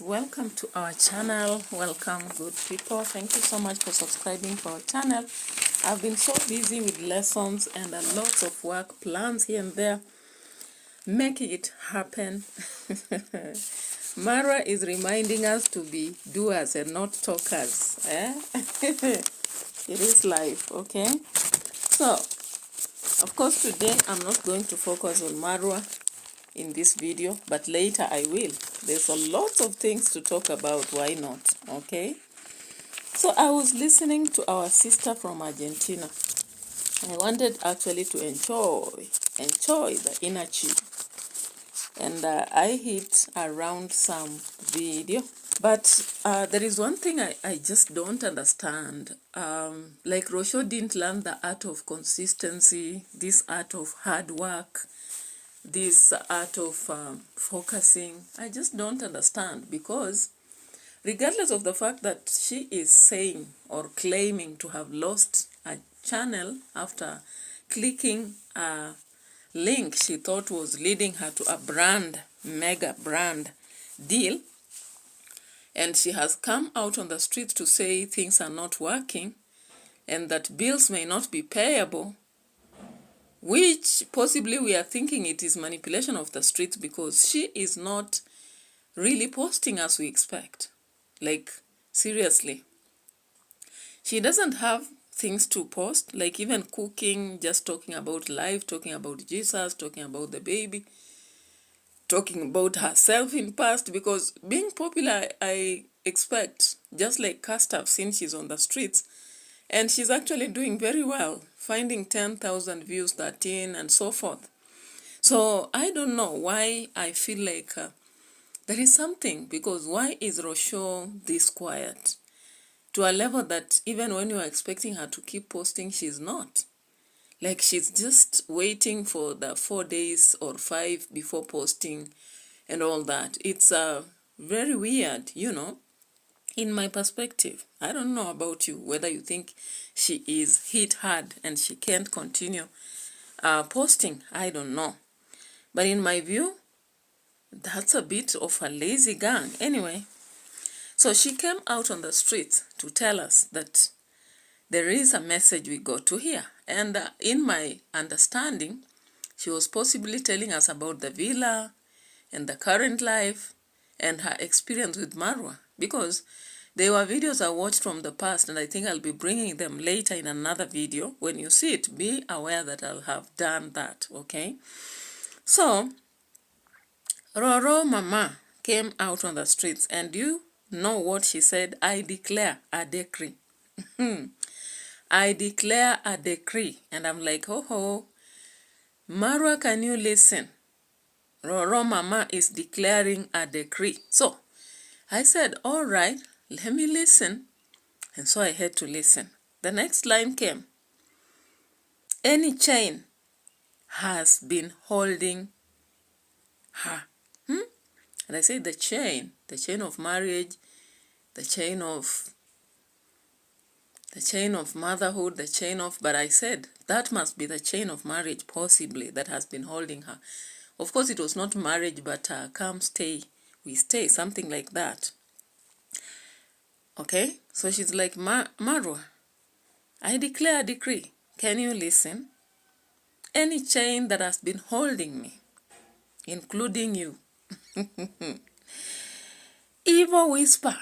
Welcome to our channel. Welcome, good people. Thank you so much for subscribing to our channel. I've been so busy with lessons and a lot of work plans here and there, making it happen. Marwa is reminding us to be doers and not talkers. It is life, okay? So, of course, today I'm not going to focus on Marwa in this video, but later I will. There's a lot of things to talk about, why not? Okay, so I was listening to our sister from Argentina. I wanted actually to enjoy the inner chi, and I hit around some video, but there is one thing I just don't understand. Like Rocio didn't learn the art of consistency, this art of hard work, this art of focusing. I just don't understand, because regardless of the fact that she is saying or claiming to have lost a channel after clicking a link she thought was leading her to a mega brand deal, and she has come out on the street to say things are not working and that bills may not be payable, which possibly we are thinking it is manipulation of the streets, because she is not really posting as we expect. Like, seriously. She doesn't have things to post, like even cooking, just talking about life, talking about Jesus, talking about the baby, talking about herself in past, because being popular, I expect, just like Castaf, since she's on the streets, and she's actually doing very well, finding 10,000 views, 13, and so forth. So I don't know why I feel like there is something, because why is Rocio this quiet? To a level that even when you are expecting her to keep posting, she's not. Like, she's just waiting for the 4 days or 5 before posting and all that. It's very weird, in my perspective. I don't know about you, whether you think she is hit hard and she can't continue posting. I don't know. But in my view, that's a bit of a lazy gang. Anyway, so she came out on the streets to tell us that there is a message we got to hear. And in my understanding, she was possibly telling us about the villa and the current life and her experience with Marwa, because they were videos I watched from the past, and I think I'll be bringing them later in another video. When you see it, be aware that I'll have done that, okay? So, Roro Mama came out on the streets, and you know what she said? I declare a decree. I declare a decree. And I'm like, oh, Marwa, can you listen? Roro Mama is declaring a decree. So, I said, all right, let me listen. And so I had to listen. The next line came. Any chain has been holding her. And I said the chain of marriage, the chain of motherhood, but I said that must be the chain of marriage, possibly, that has been holding her. Of course, it was not marriage, but come stay, we stay, something like that. Okay, so she's like, Marwa, I declare a decree. Can you listen? Any chain that has been holding me, including you, evil whisper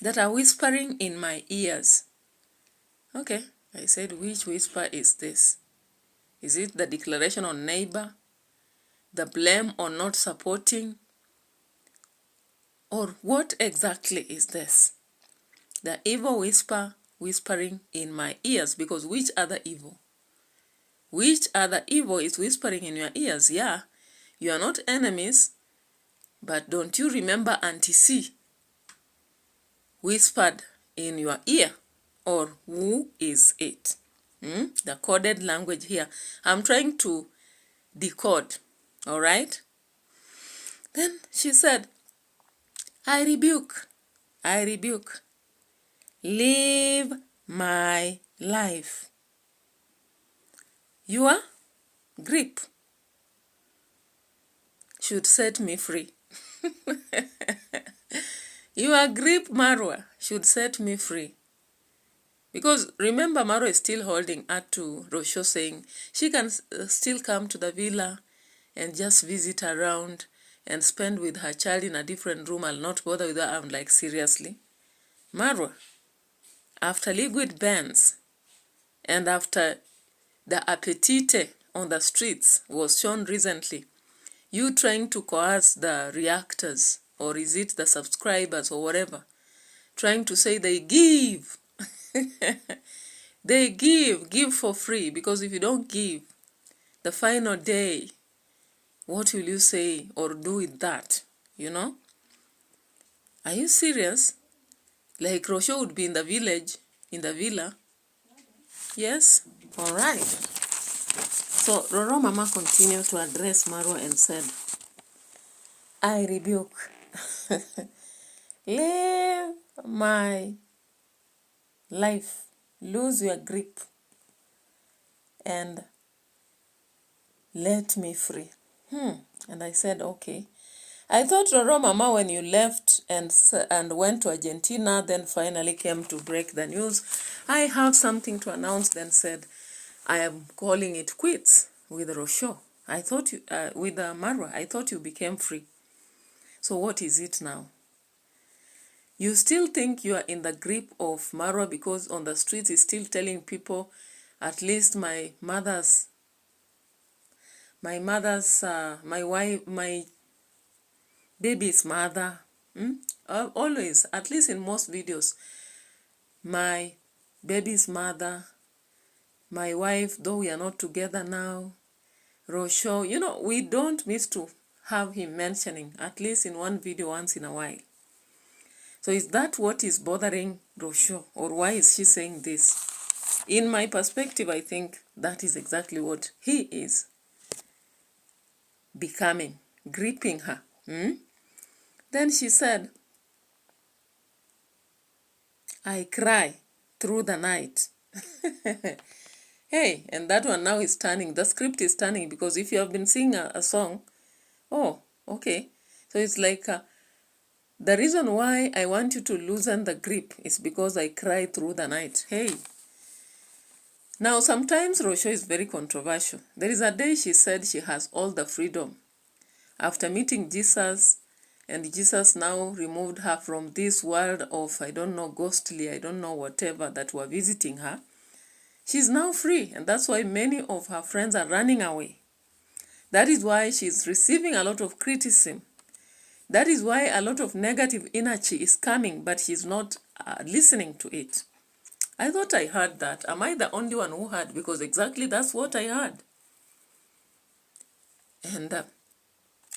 that are whispering in my ears. Okay, I said, which whisper is this? Is it the declaration on neighbor? The blame on not supporting? Or what exactly is this? The evil whisper whispering in my ears, because which other evil? Which other evil is whispering in your ears? Yeah, you are not enemies, but don't you remember Auntie C whispered in your ear? Or who is it? The coded language here. I'm trying to decode, all right? Then she said, I rebuke. Live my life. Your grip should set me free. Your grip, Marwa, should set me free. Because remember, Marwa is still holding her to Rocio, saying she can still come to the villa and just visit around and spend with her child in a different room. I'll not bother with her. I'm like, seriously? Marwa, after liquid bans and after the appetite on the streets was shown recently, you trying to coerce the reactors, or is it the subscribers or whatever, trying to say they give. They give for free, because if you don't give, the final day, what will you say or do with that, you know? Are you serious? Like Rocio would be in the village, in the villa? Yes? All right. So Roro Mama continued to address Marwa and said, I rebuke. Live my life. Lose your grip. And let me free. And I said, okay. I thought, Roro Mama, when you left and went to Argentina, then finally came to break the news, I have something to announce, then said, I am calling it quits with Rocio. I thought you, with Marwa, I thought you became free. So what is it now? You still think you are in the grip of Marwa because on the streets he's still telling people, at least my wife, my baby's mother, always, at least in most videos, my baby's mother, my wife, though we are not together now, Rocio, you know, we don't miss to have him mentioning, at least in one video once in a while. So is that what is bothering Rocio, or why is she saying this? In my perspective, I think that is exactly what he is becoming, gripping her. Then she said, I cry through the night. Hey, and that one now is turning. The script is turning, because if you have been singing a song, oh, okay. So it's like, the reason why I want you to loosen the grip is because I cry through the night. Hey. Now, sometimes Rocio is very controversial. There is a day she said she has all the freedom. After meeting Jesus, and Jesus now removed her from this world of, I don't know, ghostly, I don't know, whatever that were visiting her, she's now free. And that's why many of her friends are running away. That is why she's receiving a lot of criticism. That is why a lot of negative energy is coming, but she's not listening to it. I thought I heard that. Am I the only one who heard? Because exactly that's what I heard. And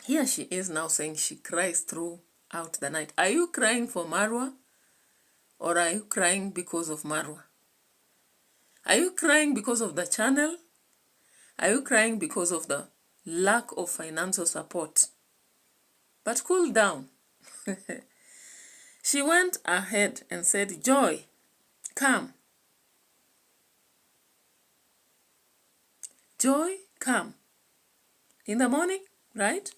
here she is now saying she cries throughout the night. Are you crying for Marwa? Or are you crying because of Marwa? Are you crying because of the channel? Are you crying because of the lack of financial support? But cool down. She went ahead and said, Joy, come. Joy, come. In the morning, right?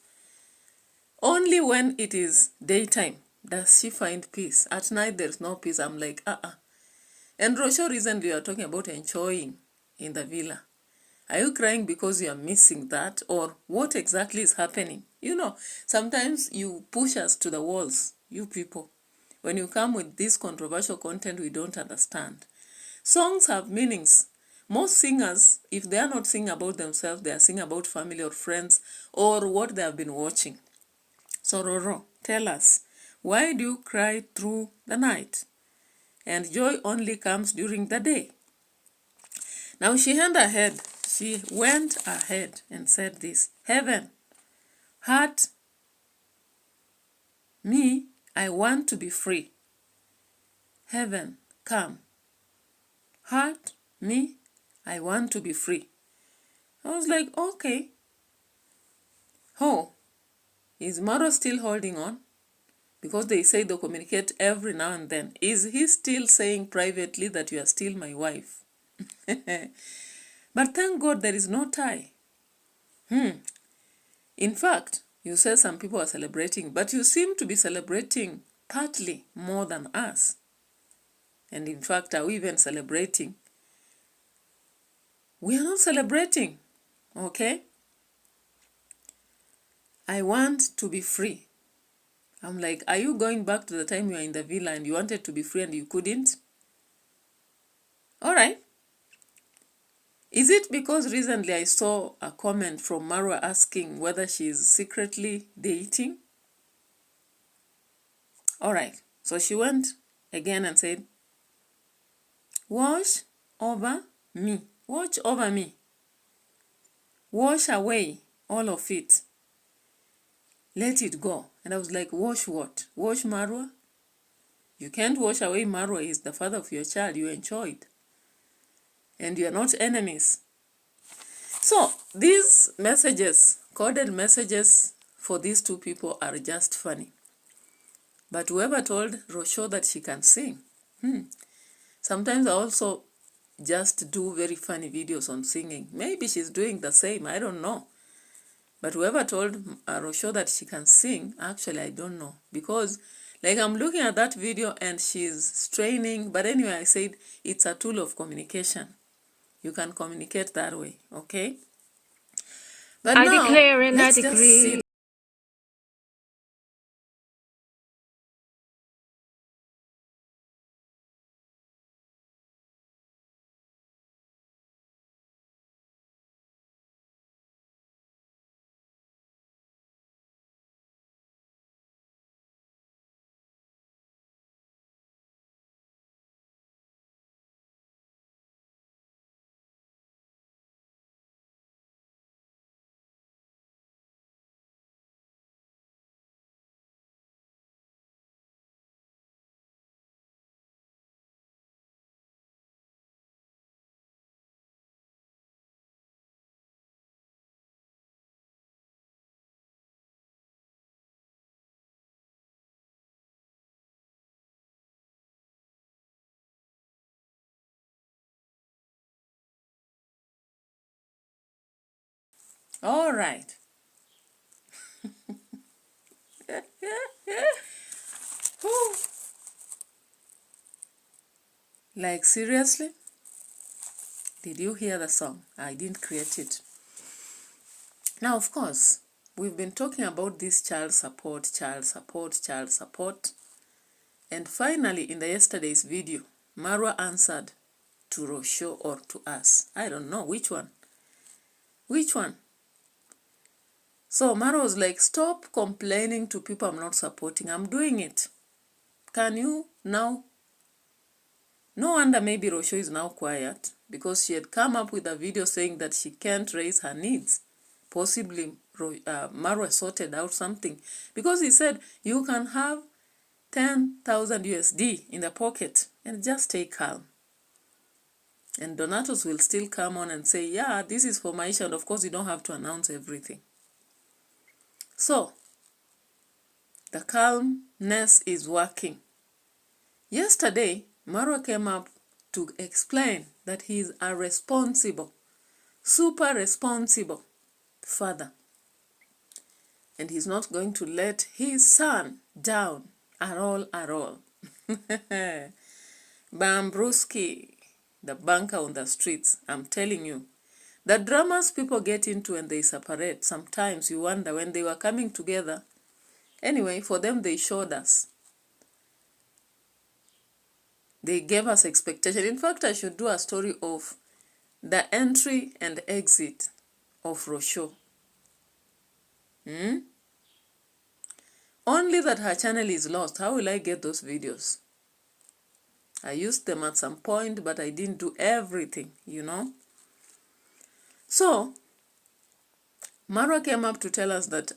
Only when it is daytime does she find peace. At night, there's no peace. I'm like, And Rocio recently you are talking about enjoying in the villa. Are you crying because you are missing that? Or what exactly is happening? You know, sometimes you push us to the walls, you people. When you come with this controversial content, we don't understand. Songs have meanings. Most singers, if they are not singing about themselves, they are singing about family or friends or what they have been watching. So Roro, tell us, why do you cry through the night? And joy only comes during the day. Now she went ahead and said this, Heaven, heart, me, I want to be free. Heaven, come. Heart, me, I want to be free. I was like, okay. Oh, is Marwa still holding on? Because they say they communicate every now and then. Is he still saying privately that you are still my wife? But thank God there is no tie. In fact, you say some people are celebrating, but you seem to be celebrating partly more than us. And in fact, are we even celebrating? We are not celebrating, okay? I want to be free. I'm like, are you going back to the time you were in the villa and you wanted to be free and you couldn't? All right. Is it because recently I saw a comment from Marwa asking whether she is secretly dating? All right. So she went again and said, wash over me. Watch over me. Wash away all of it. Let it go. And I was like, wash what? Wash Marwa? You can't wash away Marwa. He's the father of your child. You enjoyed. And you are not enemies. So these messages, coded messages for these two people are just funny. But whoever told Rocio that she can sing, sometimes I also just do very funny videos on singing. Maybe she's doing the same, I don't know. But whoever told Rocio that she can sing, actually I don't know. Because like I'm looking at that video and she's straining. But anyway, I said it's a tool of communication. You can communicate that way, okay? But I now, declare and I let's just see. All right. Like seriously? Did you hear the song? I didn't create it. Now, of course, we've been talking about this child support. And finally, in the yesterday's video, Marwa answered to Rocio or to us. I don't know which one. Which one? So Marwa was like, stop complaining to people I'm not supporting. I'm doing it. Can you now? No wonder maybe Rocio is now quiet because she had come up with a video saying that she can't raise her needs. Possibly Marwa sorted out something because he said you can have 10,000 USD in the pocket and just stay calm. And Donatos will still come on and say, yeah, this is for Maisha. And of course, you don't have to announce everything. So, the calmness is working. Yesterday, Marwa came up to explain that he is a responsible, super responsible father. And he's not going to let his son down at all. Bambruski, the banker on the streets, I'm telling you. The dramas people get into when they separate, sometimes you wonder when they were coming together. Anyway, for them, they showed us. They gave us expectation. In fact, I should do a story of the entry and exit of Rocio. Only that her channel is lost. How will I get those videos? I used them at some point, but I didn't do everything, you know. So, Marwa came up to tell us that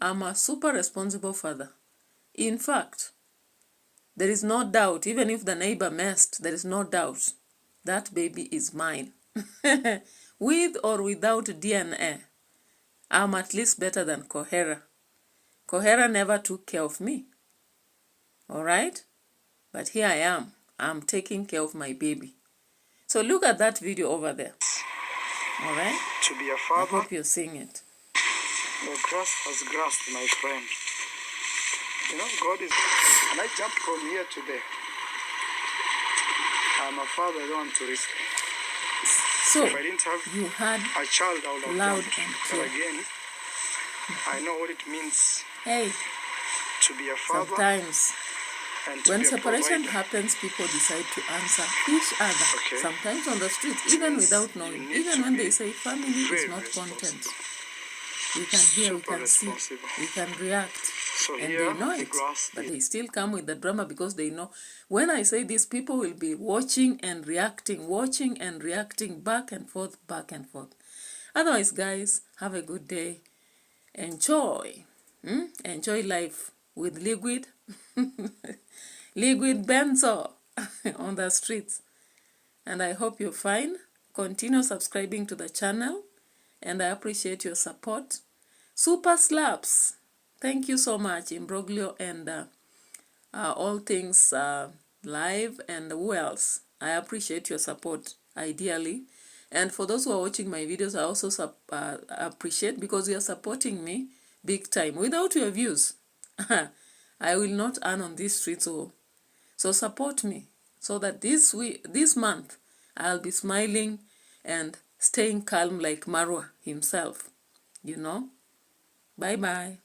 I'm a super responsible father. In fact, there is no doubt, even if the neighbor messed, there is no doubt that baby is mine. With or without DNA, I'm at least better than Kohera. Kohera never took care of me. All right? But here I am. I'm taking care of my baby. So look at that video over there. All right? To be a father. I hope you're seeing it. The grass has grassed, my friend. You know, God is... And I jumped from here to there. I'm a father, I don't want to risk. So, if I didn't have you had a child, I would have loud jumped. and But clear. again, I know what it means Hey, to be a father. sometimes And to when be a separation provider. happens, people decide to answer each other. Okay. Sometimes on the streets, It even means without you knowing. need Even to when be they say family is very not responsible. content. We can hear, we Super can see, responsible. we can react. So And here, they know the it. grass But is... they still come with the drama because they know. When I say this, people will be watching and reacting, back and forth, back and forth. Otherwise, guys, have a good day. Enjoy. Enjoy life with liquid. Liquid benzo on the streets. And I hope you're fine. Continue subscribing to the channel. And I appreciate your support. Super slaps. Thank you so much, Imbroglio and all things live and who else. I appreciate your support, ideally. And for those who are watching my videos, I also appreciate because you are supporting me big time. Without your views, I will not earn on these streets. So support me so that this month, I'll be smiling and staying calm like Marwa himself. You know? Bye-bye.